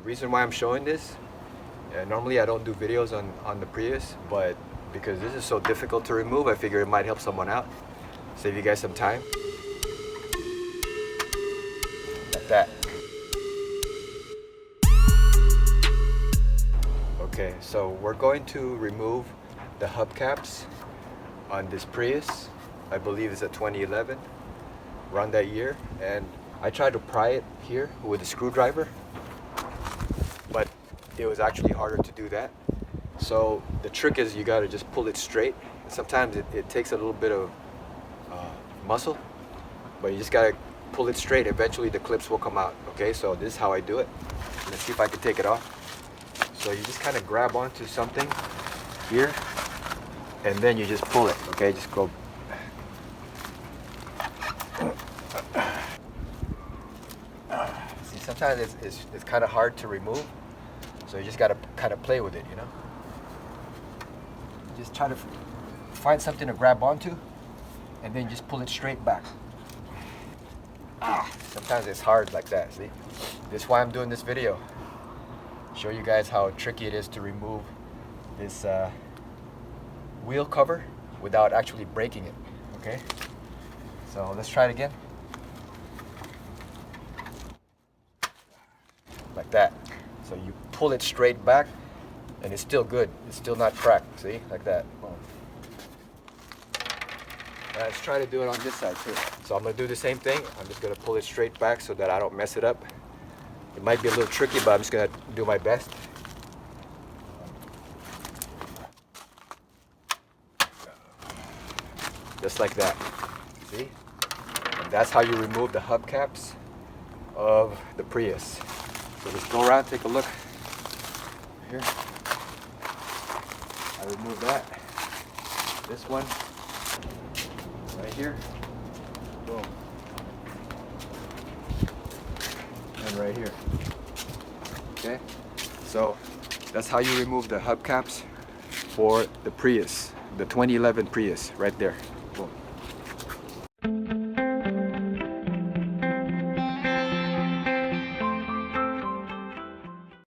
The reason why I'm showing this, normally I don't do videos on the Prius, but because this is so difficult to remove, I figure it might help someone out. Save you guys some time. Like that. Okay, so we're going to remove the hubcaps on this Prius. I believe it's a 2011, around that year. And I tried to pry it here with a screwdriver, but it was actually harder to do that. So the trick is you gotta just pull it straight. Sometimes it takes a little bit of muscle, but you just gotta pull it straight. Eventually the clips will come out. Okay, so this is how I do it. Let's see if I can take it off. So you just kind of grab onto something here, and then you just pull it. Okay, just go. See, sometimes it's kind of hard to remove, so you just gotta kind of play with it, you know. Just try to find something to grab onto, and then just pull it straight back. Sometimes it's hard like that. See, this is why I'm doing this video. Show you guys how tricky it is to remove this wheel cover without actually breaking it. Okay, so let's try it again. Like that. So you pull it straight back, and it's still good. It's still not cracked. See, like that. Boom. Let's try to do it on this side too. So I'm gonna do the same thing. I'm just gonna pull it straight back so that I don't mess it up. It might be a little tricky, but I'm just gonna do my best. Just like that. See? And that's how you remove the hubcaps of the Prius. So let's go around, take a look. Here. I remove that. This one. Right here. Boom. And right here. Okay, so that's how you remove the hubcaps for the Prius, the 2011 Prius, right there. Boom.